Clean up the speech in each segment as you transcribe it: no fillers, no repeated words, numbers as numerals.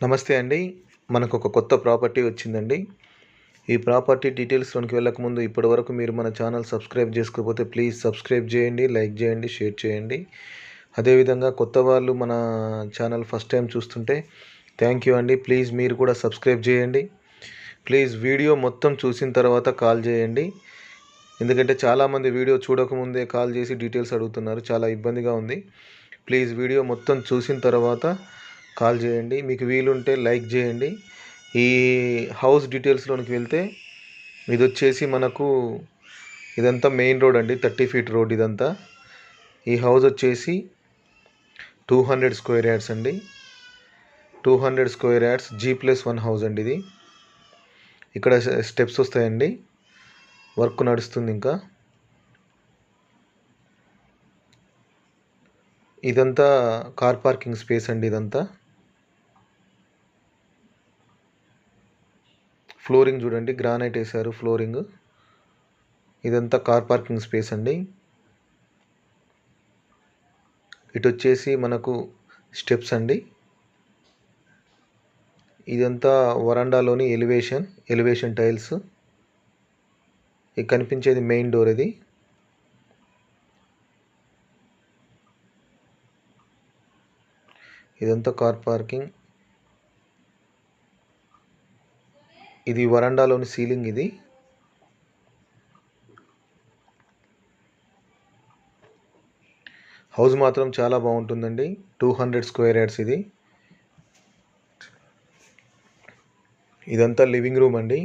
నమస్తే అండి. మనకొక కొత్త ప్రాపర్టీ వచ్చిందండి. ఈ ప్రాపర్టీ డీటెయిల్స్‌లోనికి వెళ్ళకముందు ఇప్పటివరకు మీరు మన ఛానల్ సబ్స్క్రైబ్ చేసుకోకపోతే ప్లీజ్ సబ్స్క్రైబ్ చేయండి, లైక్ చేయండి, షేర్ చేయండి. అదేవిధంగా కొత్త వాళ్ళు మన ఛానల్ ఫస్ట్ టైం చూస్తుంటే థ్యాంక్ యూ అండి. ప్లీజ్ మీరు కూడా సబ్స్క్రైబ్ చేయండి. ప్లీజ్ వీడియో మొత్తం చూసిన తర్వాత కాల్ చేయండి. ఎందుకంటే చాలామంది వీడియో చూడకముందే కాల్ చేసి డీటెయిల్స్ అడుగుతున్నారు. చాలా ఇబ్బందిగా ఉంది. ప్లీజ్ వీడియో మొత్తం చూసిన తర్వాత కాల్ చేయండి. మీకు వీలుంటే లైక్ చేయండి. ఈ హౌస్ డీటెయిల్స్లోనికి వెళ్తే ఇది వచ్చేసి మనకు ఇదంతా మెయిన్ రోడ్ అండి. 30 ఫీట్ రోడ్ ఇదంతా. ఈ హౌస్ వచ్చేసి 200 స్క్వేర్ యార్డ్స్ అండి. 200 స్క్వేర్ యార్డ్స్ G+1 హౌస్ అండి ఇది. ఇక్కడ స్టెప్స్ వస్తాయండి. వర్క్ నడుస్తుంది ఇంకా. ఇదంతా కార్ పార్కింగ్ స్పేస్ అండి ఇదంతా. ఫ్లోరింగ్ చూడండి, గ్రానైట్ వేశారు ఫ్లోరింగ్. ఇదంతా కార్ పార్కింగ్ స్పేస్ అండి. ఇటు వచ్చేసి మనకు స్టెప్స్ అండి. ఇదంతా వరండాలోని ఎలివేషన్ టైల్స్. ఇది కనిపించేది మెయిన్ డోర్. ఇది ఇదంతా కార్ పార్కింగ్. ఇది వరండాలోని సీలింగ్. ఇది హౌస్ మాత్రం చాలా బాగుంటుందండి. 200 స్క్వేర్ యార్డ్స్ ఇది. ఇదంతా లివింగ్ రూమ్ అండి.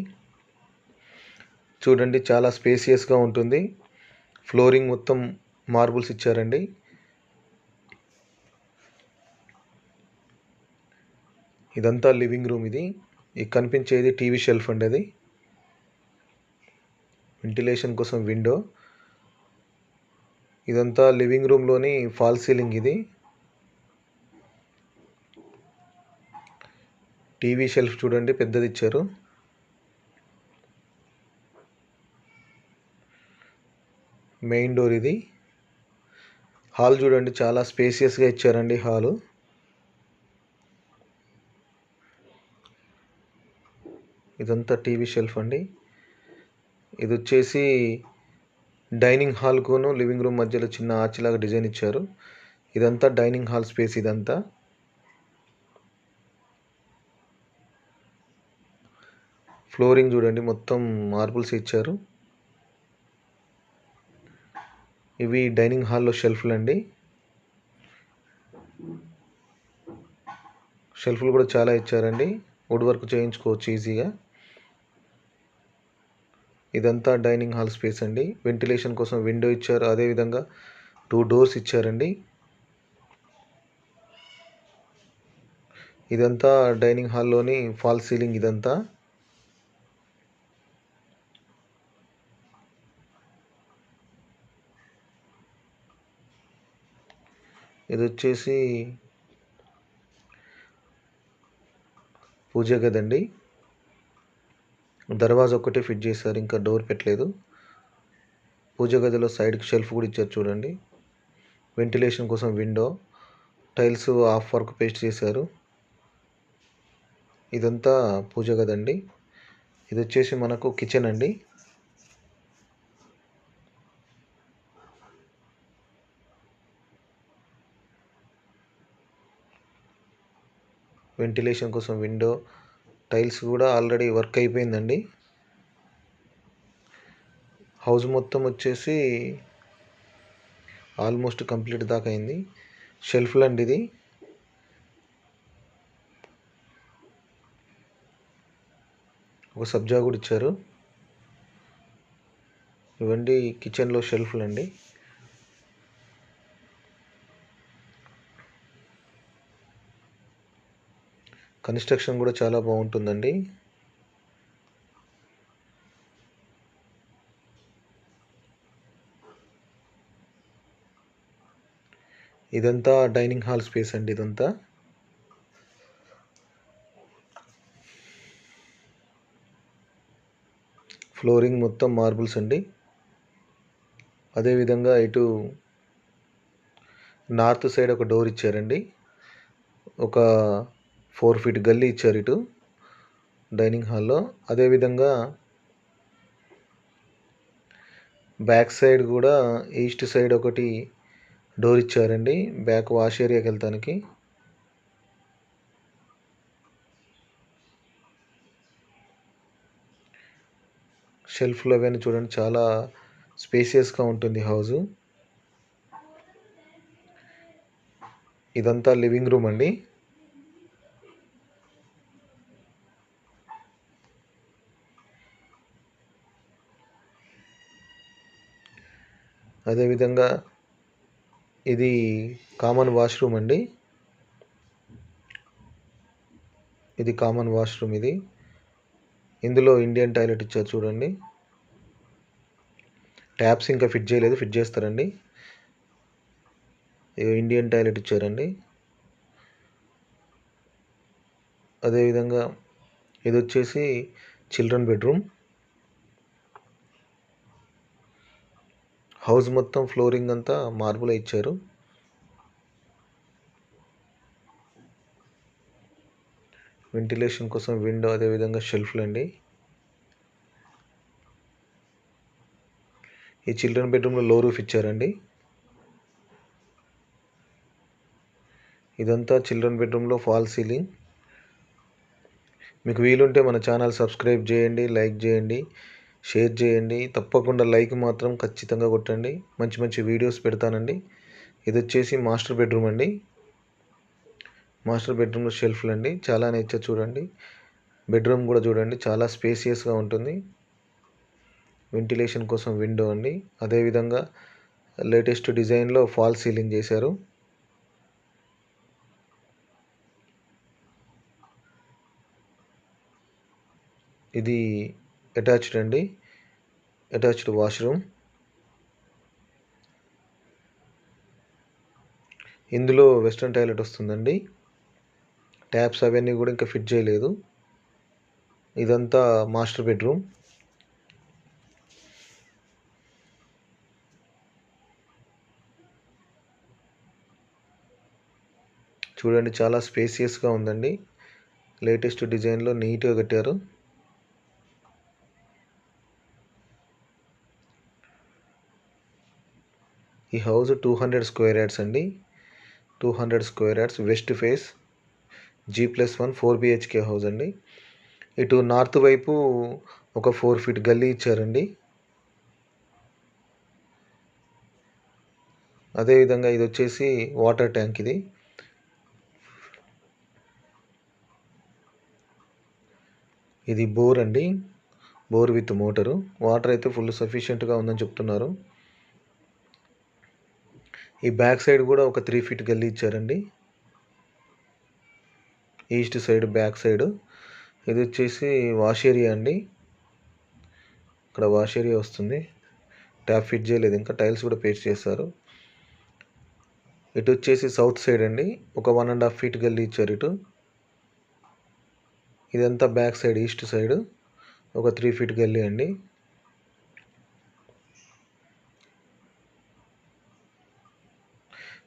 చూడండి చాలా స్పేసియస్గా ఉంటుంది. ఫ్లోరింగ్ మొత్తం మార్బుల్స్ ఇచ్చారండి. ఇదంతా లివింగ్ రూమ్. ఇది కనిపించేది టీవీ షెల్ఫ్ అండి. అది వెంటిలేషన్ కోసం విండో. ఇదంతా లివింగ్ రూమ్లోని ఫాల్ సీలింగ్. ఇది టీవీ షెల్ఫ్ చూడండి పెద్దది ఇచ్చారు. Main door. ఇది హాల్ చూడండి చాలా స్పేసియస్గా ఇచ్చారండి హాలు. ఇదంతా టీవీ షెల్ఫ్ అండి. ఇది వచ్చేసి డైనింగ్ హాల్కును లివింగ్ రూమ్ మధ్యలో చిన్న ఆర్చిలాగా డిజైన్ ఇచ్చారు. ఇదంతా డైనింగ్ హాల్ స్పేస్. ఇదంతా ఫ్లోరింగ్ చూడండి మొత్తం మార్బుల్స్ ఇచ్చారు. ఇవి డైనింగ్ హాల్లో షెల్ఫ్లు అండి. షెల్ఫ్లు కూడా చాలా ఇచ్చారండి. వుడ్ వర్క్ చేయించుకోవచ్చు ఈజీగా. ఇదంతా డైనింగ్ హాల్ స్పేస్ అండి. వెంటిలేషన్ కోసం విండో ఇచ్చారు. అదేవిధంగా 2 డోర్స్ ఇచ్చారండి. ఇదంతా డైనింగ్ హాల్లోని ఫాల్ సీలింగ్. ఇదంతా ఇది వచ్చేసి పూజ గది అండి. దర్వాజా ఒక్కటే ఫిట్ చేశారు, ఇంకా డోర్ పెట్టలేదు. పూజ గదిలో సైడ్కి షెల్ఫ్ కూడా ఇచ్చారు చూడండి. వెంటిలేషన్ కోసం window. Tiles half work paste చేశారు. ఇదంతా పూజ గది అండి. ఇది వచ్చేసి మనకు కిచెన్ అండి. వెంటిలేషన్ కోసం విండో. టైల్స్ కూడా ఆల్రెడీ వర్క్ అయిపోయిందండి. హౌస్ మొత్తం వచ్చేసి ఆల్మోస్ట్ కంప్లీట్ దాకా అయింది. షెల్ఫ్లు అండి. ఇది ఒక సబ్జా కూడా ఇచ్చారు. ఇవండి కిచెన్లో షెల్ఫ్లు అండి. కన్స్ట్రక్షన్ కూడా చాలా బాగుంటుందండి. ఇదంతా డైనింగ్ హాల్ స్పేస్ అండి. ఇదంతా ఫ్లోరింగ్ మొత్తం మార్బుల్స్ అండి. అదేవిధంగా ఇటు నార్త్ సైడ్ ఒక డోర్ ఇచ్చారండి. ఒక 4 ఫీట్ గల్లీ ఇచ్చారు ఇటు డైనింగ్ హాల్లో. అదేవిధంగా బ్యాక్ సైడ్ కూడా ఈస్ట్ సైడ్ ఒకటి డోర్ ఇచ్చారండి, బ్యాక్ వాష్ ఏరియాకి వెళ్తానికి. షెల్ఫ్లు అవన్నీ చూడండి, చాలా స్పేసియస్గా ఉంటుంది హౌజు. ఇదంతా లివింగ్ రూమ్ అండి. అదేవిధంగా ఇది కామన్ వాష్రూమ్ అండి. ఇది కామన్ వాష్రూమ్. ఇది ఇందులో ఇండియన్ టాయిలెట్ ఇచ్చారు చూడండి. ట్యాప్స్ ఇంకా ఫిట్ చేయలేదు, ఫిట్ చేస్తారండి. ఇండియన్ టాయిలెట్ ఇచ్చారండి. అదేవిధంగా ఇది వచ్చేసి చిల్డ్రన్ బెడ్రూమ్. హౌస్ మొత్తం ఫ్లోరింగ్ అంతా మార్బుల్ ఇచ్చారు. వెంటిలేషన్ కోసం విండో, అదేవిధంగా షెల్ఫ్లు అండి. ఈ చిల్డ్రన్ బెడ్రూమ్లో లో రూఫ్ ఇచ్చారండి. ఇదంతా చిల్డ్రన్ బెడ్రూమ్లో ఫాల్ సీలింగ్. మీకు వీలుంటే మన ఛానల్ సబ్స్క్రైబ్ చేయండి, లైక్ చేయండి, షేర్ చేయండి. తప్పకుండా లైక్ మాత్రం ఖచ్చితంగా కొట్టండి. మంచి మంచి వీడియోస్ పెడతానండి. ఇది వచ్చేసి మాస్టర్ బెడ్రూమ్ అండి. మాస్టర్ బెడ్రూమ్లో షెల్ఫ్లు అండి, చాలా నేచర్ చూడండి. బెడ్రూమ్ కూడా చూడండి, చాలా స్పేసియస్గా ఉంటుంది. వెంటిలేషన్ కోసం విండో అండి. అదేవిధంగా లేటెస్ట్ డిజైన్లో ఫాల్ సీలింగ్ చేశారు. ఇది అటాచ్డ్ అండి, అటాచ్డ్ వాష్రూమ్. ఇందులో వెస్ట్రన్ టాయిలెట్ వస్తుందండి. ట్యాప్స్ అవన్నీ కూడా ఇంకా ఫిట్ చేయలేదు. ఇదంతా మాస్టర్ బెడ్రూమ్. చూడండి, చాలా స్పేసియస్గా ఉందండి. లేటెస్ట్ డిజైన్లో నీట్గా కట్టారు. ఈ హౌస్ 200 స్క్వేర్ యార్డ్స్ అండి. 200 square yards, west face, G+1 4 BHK house అండి. ఇటు నార్త్ వైపు ఒక 4 ఫీట్ గల్లీ ఇచ్చారండి. అదేవిధంగా ఇది వచ్చేసి వాటర్ ట్యాంక్. ఇది బోర్ అండి, బోర్ విత్ మోటరు. వాటర్ అయితే ఫుల్ సఫిషియెంట్గా ఉందని చెప్తున్నారు. ఈ బ్యాక్ సైడ్ కూడా ఒక 3 ఫీట్ గల్లీ ఇచ్చారండి, ఈస్ట్ సైడ్ బ్యాక్ సైడ్. ఇది వచ్చేసి వాష్ ఏరియా అండి. ఇక్కడ వాష్ ఏరియా వస్తుంది. ట్యాప్ ఫిట్ చేయలేదు, ఇంకా టైల్స్ కూడా పేస్ట్ చేస్తారు. ఇటు వచ్చేసి సౌత్ సైడ్ అండి, ఒక 1.5 ఫీట్ గల్లీ ఇచ్చారు ఇటు. ఇదంతా బ్యాక్ సైడ్ ఈస్ట్ సైడ్, ఒక 3 ఫీట్ గల్లీ అండి.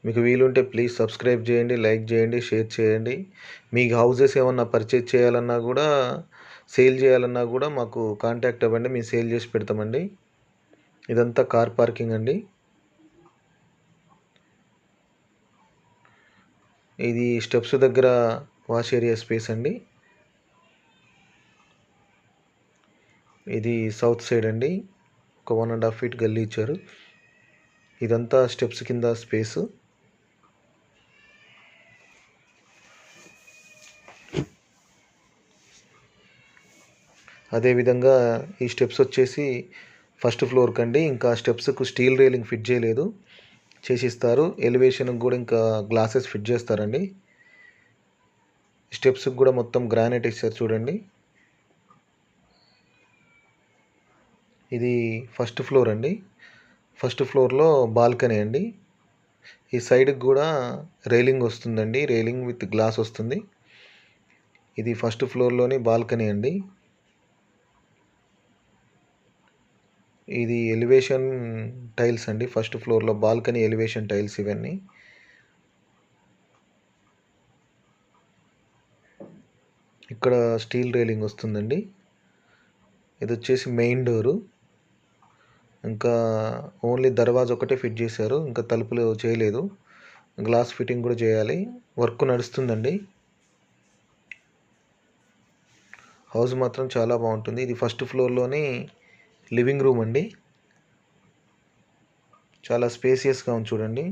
మీకు వీలుంటే ప్లీజ్ సబ్స్క్రైబ్ చేయండి, లైక్ చేయండి, షేర్ చేయండి. మీకు హౌజెస్ ఏమన్నా పర్చేజ్ చేయాలన్నా కూడా, సేల్ చేయాలన్నా కూడా మాకు కాంటాక్ట్ అవ్వండి, మేము సేల్ చేసి పెడతామండి. ఇదంతా కార్ పార్కింగ్ అండి. ఇది స్టెప్స్ దగ్గర వాష్ ఏరియా స్పేస్ అండి. ఇది సౌత్ సైడ్ అండి, ఒక 1.5 ఫీట్ గల్లీ ఇచ్చారు. ఇదంతా స్టెప్స్ కింద స్పేస్. అదేవిధంగా ఈ స్టెప్స్ వచ్చేసి ఫస్ట్ ఫ్లోర్కి అండి. ఇంకా స్టెప్స్కు స్టీల్ రైలింగ్ ఫిట్ చేయలేదు, చేసిస్తారు. ఎలివేషన్కి కూడా ఇంకా గ్లాసెస్ ఫిట్ చేస్తారండి. స్టెప్స్కి కూడా మొత్తం గ్రానైట్ ఇస్తారు చూడండి. ఇది ఫస్ట్ ఫ్లోర్ అండి. ఫస్ట్ ఫ్లోర్లో బాల్కనీ అండి. ఈ సైడ్కి కూడా రైలింగ్ వస్తుందండి, రైలింగ్ విత్ గ్లాస్ వస్తుంది. ఇది ఫస్ట్ ఫ్లోర్లోని బాల్కనీ అండి. ఇది ఎలివేషన్ టైల్స్ అండి. ఫస్ట్ ఫ్లోర్లో బాల్కనీ ఎలివేషన్ టైల్స్ ఇవన్నీ. ఇక్కడ స్టీల్ రైలింగ్ వస్తుందండి. ఇది వచ్చేసి మెయిన్ డోరు. ఇంకా ఓన్లీ దర్వాజా ఒకటే ఫిట్ చేశారు, ఇంకా తలుపులు చేయలేదు. గ్లాస్ ఫిట్టింగ్ కూడా చేయాలి, వర్క్ నడుస్తుందండి. హౌస్ మాత్రం చాలా బాగుంటుంది. ఇది ఫస్ట్ ఫ్లోర్లోని లివింగ్ రూమ్ అండి. చాలా స్పేసియస్గా ఉంది చూడండి.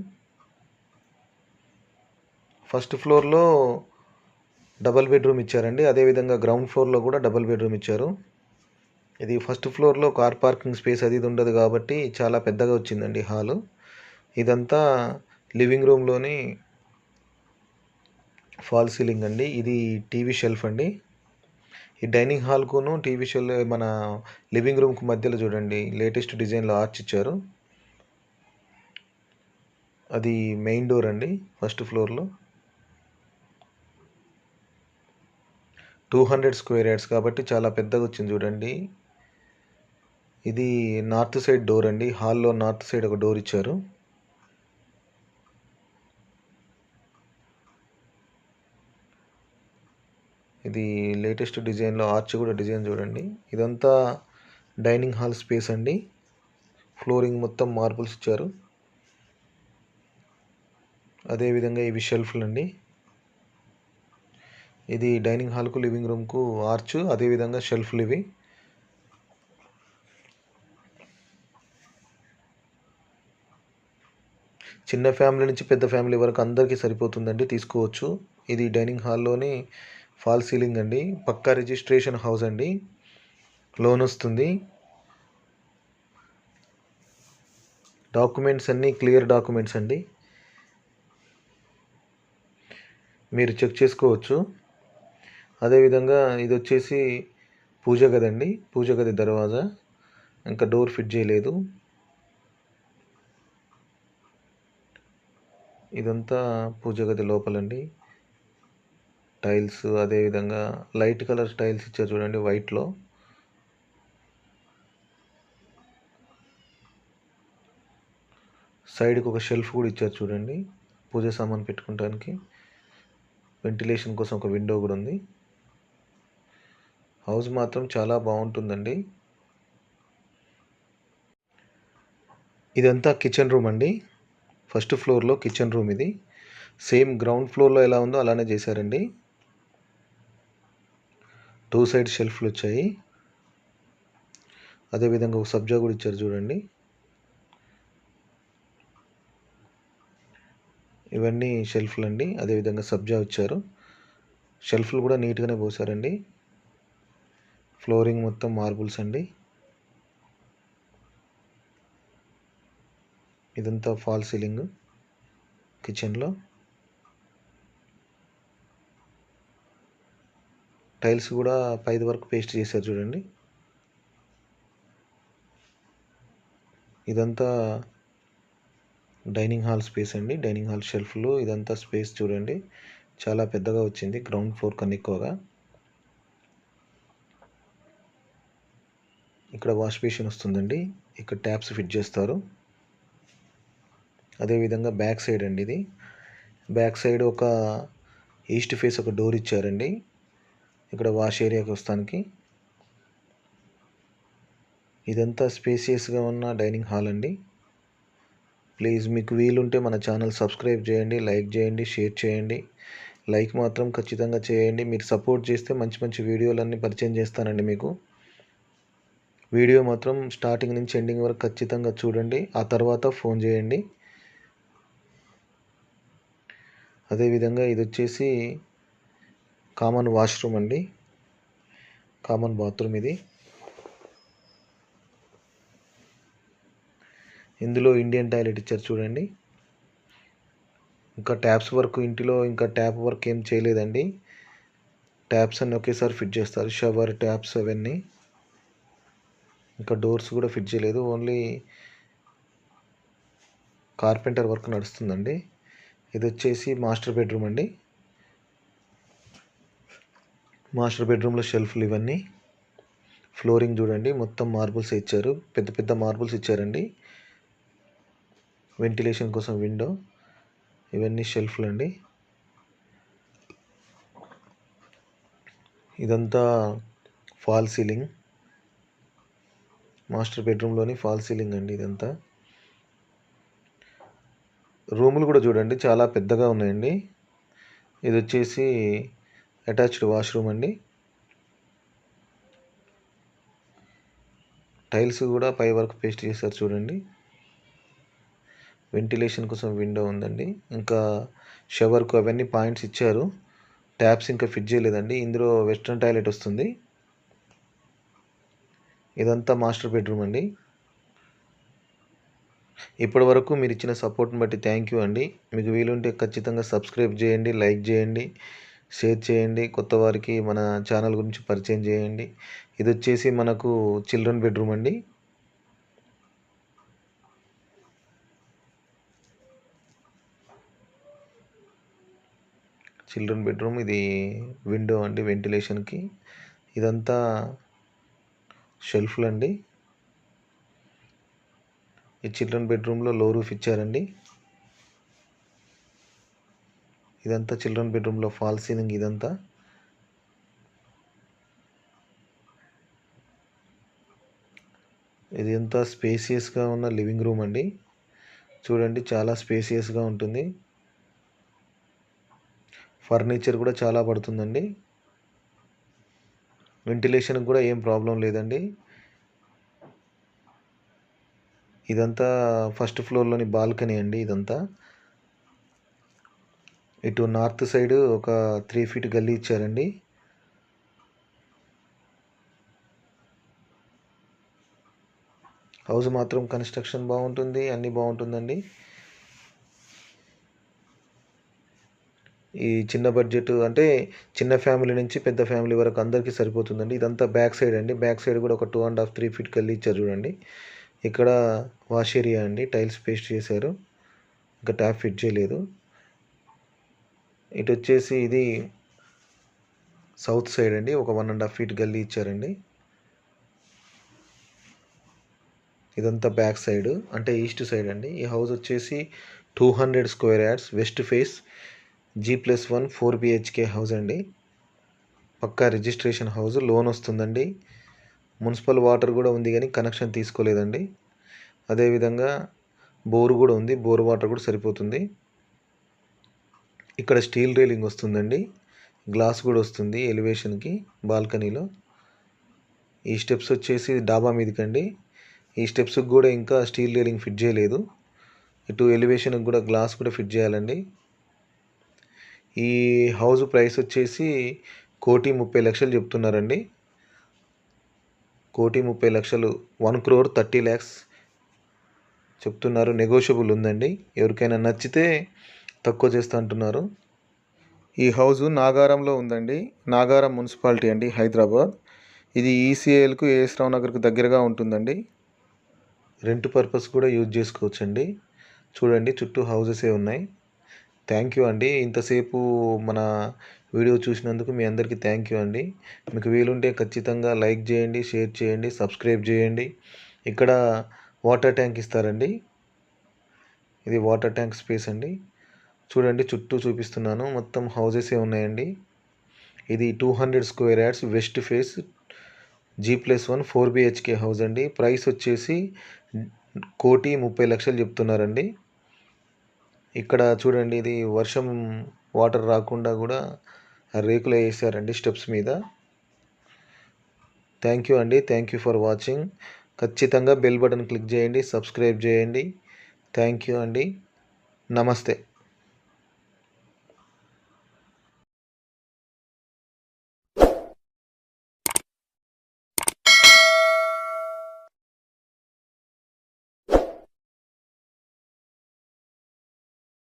ఫస్ట్ ఫ్లోర్లో డబల్ బెడ్రూమ్ ఇచ్చారండి, అదేవిధంగా గ్రౌండ్ ఫ్లోర్లో కూడా డబల్ బెడ్రూమ్ ఇచ్చారు. ఇది ఫస్ట్ ఫ్లోర్లో కార్ పార్కింగ్ స్పేస్ అది ఇది ఉండదు కాబట్టి చాలా పెద్దగా వచ్చిందండి హాలు. ఇదంతా లివింగ్ రూమ్లోని ఫాల్ సీలింగ్ అండి. ఇది టీవీ షెల్ఫ్ అండి. ఈ డైనింగ్ హాల్కును టీవీ షెల్ఫ్ మన లివింగ్ రూమ్కు మధ్యలో చూడండి లేటెస్ట్ డిజైన్లో ఆర్చ్ ఇచ్చారు. అది మెయిన్ డోర్ అండి ఫస్ట్ ఫ్లోర్లో. 200 స్క్వేర్ యార్డ్స్ కాబట్టి చాలా పెద్దగా వచ్చింది చూడండి. ఇది నార్త్ సైడ్ డోర్ అండి. హాల్లో నార్త్ సైడ్ ఒక డోర్ ఇచ్చారు. ఇది లేటెస్ట్ డిజైన్లో ఆర్చ్ కూడా డిజైన్ చూడండి. ఇదంతా డైనింగ్ హాల్ స్పేస్ అండి. ఫ్లోరింగ్ మొత్తం మార్బుల్స్ ఇచ్చారు. అదేవిధంగా ఇవి షెల్ఫ్లు అండి. ఇది డైనింగ్ హాల్కు లివింగ్ రూమ్కు ఆర్చ్, అదేవిధంగా షెల్ఫ్లు ఇవి. చిన్న ఫ్యామిలీ నుంచి పెద్ద ఫ్యామిలీ వరకు అందరికీ సరిపోతుందండి, తీసుకోవచ్చు. ఇది డైనింగ్ హాల్లోని ఫాల్ సీలింగ్ అండి. పక్కా రిజిస్ట్రేషన్ హౌస్ అండి, లోన్ వస్తుంది. డాక్యుమెంట్స్ అన్నీ క్లియర్ డాక్యుమెంట్స్ అండి, మీరు చెక్ చేసుకోవచ్చు. అదేవిధంగా ఇది వచ్చేసి పూజ గది అండి, పూజ గది దర్వాజా, ఇంకా డోర్ ఫిట్ చేయలేదు. ఇదంతా పూజ గది లోపలండి. టైల్స్ అదేవిధంగా లైట్ కలర్ టైల్స్ ఇచ్చారు చూడండి వైట్లో. సైడ్కి ఒక షెల్ఫ్ కూడా ఇచ్చారు చూడండి, పూజ సామాన్ పెట్టుకోవడానికి. వెంటిలేషన్ కోసం ఒక విండో కూడా ఉంది. హౌస్ మాత్రం చాలా బాగుంటుందండి. ఇదంతా కిచెన్ రూమ్ అండి. ఫస్ట్ ఫ్లోర్లో కిచెన్ రూమ్ ఇది. సేమ్ గ్రౌండ్ ఫ్లోర్లో ఎలా ఉందో అలానే చేశారండి. 2 సైడ్ షెల్ఫ్లు వచ్చాయి. అదేవిధంగా ఒక సబ్జా కూడా ఇచ్చారు చూడండి. ఇవన్నీ షెల్ఫ్లు అండి, అదేవిధంగా సబ్జా ఇచ్చారు. షెల్ఫ్లు కూడా నీట్గానే పోసారండి. ఫ్లోరింగ్ మొత్తం మార్బుల్స్ అండి. ఇదంతా ఫాల్ సీలింగ్ కిచెన్లో. టైల్స్ కూడా పైది వరకు పేస్ట్ చేశారు చూడండి. ఇదంతా డైనింగ్ హాల్ స్పేస్ అండి, డైనింగ్ హాల్ షెల్ఫ్లు. ఇదంతా స్పేస్ చూడండి, చాలా పెద్దగా వచ్చింది గ్రౌండ్ ఫ్లోర్ కన్నా ఎక్కువగా. ఇక్కడ వాష్ బేసిన్ వస్తుందండి, ఇక్కడ ట్యాప్స్ ఫిట్ చేస్తారు. అదేవిధంగా బ్యాక్ సైడ్ అండి ఇది. బ్యాక్ సైడ్ ఒక ఈస్ట్ ఫేస్ ఒక డోర్ ఇచ్చారండి, ఇక్కడ వాష్ ఏరియాకి వస్తానికి. ఇదంతా స్పేసియస్గా ఉన్న డైనింగ్ హాల్ అండి. ప్లీజ్ మీకు వీలుంటే మన ఛానల్ సబ్స్క్రైబ్ చేయండి, లైక్ చేయండి, షేర్ చేయండి. లైక్ మాత్రం ఖచ్చితంగా చేయండి. మీరు సపోర్ట్ చేస్తే మంచి మంచి వీడియోలన్నీ పరిచయం చేస్తానండి మీకు. వీడియో మాత్రం స్టార్టింగ్ నుంచి ఎండింగ్ వరకు ఖచ్చితంగా చూడండి, ఆ తర్వాత ఫోన్ చేయండి. అదేవిధంగా ఇది వచ్చేసి కామన్ వాష్రూమ్ అండి, కామన్ బాత్రూమ్ ఇది. ఇందులో ఇండియన్ టాయిలెట్ ఇచ్చారు చూడండి. ఇంకా ట్యాప్స్ వర్క్ ఇంటిలో ఇంకా ట్యాప్ వర్క్ ఏం చేయలేదండి. ట్యాప్స్ అన్నీ ఒకేసారి ఫిట్ చేస్తారు, షవర్ ట్యాప్స్ అవన్నీ. ఇంకా డోర్స్ కూడా ఫిట్ చేయలేదు, ఓన్లీ కార్పెంటర్ వర్క్ నడుస్తుందండి. ఇది వచ్చేసి మాస్టర్ బెడ్రూమ్ అండి. మాస్టర్ బెడ్రూమ్లో షెల్ఫ్లు ఇవన్నీ. ఫ్లోరింగ్ చూడండి మొత్తం మార్బుల్స్ ఇచ్చారు, పెద్ద పెద్ద మార్బుల్స్ ఇచ్చారండి. వెంటిలేషన్ కోసం విండో. ఇవన్నీ షెల్ఫ్లు అండి. ఇదంతా ఫాల్ సీలింగ్, మాస్టర్ బెడ్రూమ్లోని ఫాల్ సీలింగ్ అండి ఇదంతా. రూములు కూడా చూడండి చాలా పెద్దగా ఉన్నాయండి. ఇది వచ్చేసి అటాచ్డ్ వాష్రూమ్ అండి. టైల్స్ కూడా పై వరకు పేస్ట్ చేశారు చూడండి. వెంటిలేషన్ కోసం విండో ఉందండి. ఇంకా షవర్కు అవన్నీ పాయింట్స్ ఇచ్చారు. ట్యాప్స్ ఇంకా ఫిట్ చేయలేదండి. ఇందులో వెస్ట్రన్ టాయిలెట్ వస్తుంది. ఇదంతా మాస్టర్ బెడ్రూమ్ అండి. ఇప్పటి వరకు మీరు ఇచ్చిన సపోర్ట్ని బట్టి థ్యాంక్ యూ అండి. మీకు వీలుంటే ఖచ్చితంగా సబ్స్క్రైబ్ చేయండి, లైక్ చేయండి, షేర్ చేయండి, కొత్త వారికి మన ఛానల్ గురించి పరిచయం చేయండి. ఇది వచ్చేసి మనకు చిల్డ్రన్ బెడ్రూమ్ అండి. చిల్డ్రన్ బెడ్రూమ్, ఇది విండో అండి వెంటిలేషన్కి. ఇదంతా షెల్ఫ్లు అండి. ఈ చిల్డ్రన్ బెడ్రూమ్లో లో రూఫ్ ఇచ్చారండి. ఇదంతా చిల్డ్రన్ బెడ్రూమ్లో ఫాల్ సీలింగ్. ఇదంతా ఇది ఎంత స్పేసియస్గా ఉన్న లివింగ్ రూమ్ అండి. చూడండి చాలా స్పేసియస్గా ఉంటుంది. ఫర్నిచర్ కూడా చాలా పడుతుందండి. వెంటిలేషన్కి కూడా ఏం ప్రాబ్లం లేదండి. ఇదంతా ఫస్ట్ ఫ్లోర్లోని బాల్కనీ అండి. ఇదంతా ఇటు నార్త్ సైడ్ ఒక 3 ఫీట్ గల్లీ ఇచ్చారండి. హౌస్ మాత్రం కన్స్ట్రక్షన్ బాగుంటుంది, అన్నీ బాగుంటుందండి. ఈ చిన్న బడ్జెట్ అంటే చిన్న ఫ్యామిలీ నుంచి పెద్ద ఫ్యామిలీ వరకు అందరికీ సరిపోతుందండి. ఇదంతా బ్యాక్ సైడ్ అండి. బ్యాక్ సైడ్ కూడా ఒక 2.5 3 ఫీట్ గల్లీ ఇచ్చారు చూడండి. ఇక్కడ వాష్ ఏరియా అండి. టైల్స్ పేస్ట్ చేశారు, ఇంకా ట్యాప్ ఫిట్ చేయలేదు. ఇటు వచ్చేసి ఇది సౌత్ సైడ్ అండి. ఒక 1.5 ఫీట్ గల్లీ ఇచ్చారండి. ఇదంతా బ్యాక్ సైడ్ అంటే ఈస్ట్ సైడ్ అండి. ఈ హౌస్ వచ్చేసి 200 square yards, west face, G+1 4 BHK house అండి. పక్కా రిజిస్ట్రేషన్ హౌస్, లోన్ వస్తుందండి. మున్సిపల్ వాటర్ కూడా ఉంది కానీ కనెక్షన్ తీసుకోలేదండి. అదేవిధంగా బోరు కూడా ఉంది, బోర్ వాటర్ కూడా సరిపోతుంది. ఇక్కడ స్టీల్ రైలింగ్ వస్తుందండి, గ్లాస్ కూడా వస్తుంది ఎలివేషన్కి బాల్కనీలో. ఈ స్టెప్స్ వచ్చేసి డాబా మీదకండి. ఈ స్టెప్స్కి కూడా ఇంకా స్టీల్ రైలింగ్ ఫిట్ చేయలేదు. ఇటు ఎలివేషన్కి కూడా గ్లాస్ కూడా ఫిట్ చేయాలండి. ఈ హౌస్ ప్రైస్ వచ్చేసి 1,30,00,000 చెప్తున్నారండి. 1,30,00,000, 1,30,00,000 చెప్తున్నారు. నెగోషియబుల్ ఉందండి. ఎవరికైనా నచ్చితే తక్కువ చేస్తా అంటున్నారు. ఈ హౌస్ నాగారంలో ఉందండి. నాగారం మున్సిపాలిటీ అండి, హైదరాబాద్. ఇది ఈసీఐఎల్కు, ఏఎస్ రావు నగర్కు దగ్గరగా ఉంటుందండి. రెంట్ పర్పస్ కూడా యూజ్ చేసుకోవచ్చండి. చూడండి చుట్టూ హౌసెసే ఉన్నాయి. థ్యాంక్ యూ అండి. ఇంతసేపు మన వీడియో చూసినందుకు మీ అందరికీ థ్యాంక్ యూ అండి. మీకు వీలుంటే ఖచ్చితంగా లైక్ చేయండి, షేర్ చేయండి, సబ్స్క్రైబ్ చేయండి. ఇక్కడ వాటర్ ట్యాంక్ ఇస్తారండి. ఇది వాటర్ ట్యాంక్ స్పేస్ అండి. చూడండి చుట్టూ చూపిస్తున్నాను, మొత్తం హౌసెసే ఉన్నాయండి. ఇది 200 square yards, west face, G+1 4 BHK house అండి. ప్రైస్ వచ్చేసి 1,30,00,000 చెప్తున్నారండి. ఇక్కడ చూడండి, ఇది వర్షం వాటర్ రాకుండా కూడా రేకులు వేసారండి స్టెప్స్ మీద. థ్యాంక్ యూ అండి. Thank you for watching. ఖచ్చితంగా బెల్ బటన్ క్లిక్ చేయండి, సబ్స్క్రైబ్ చేయండి. థ్యాంక్ యూ అండి. నమస్తే.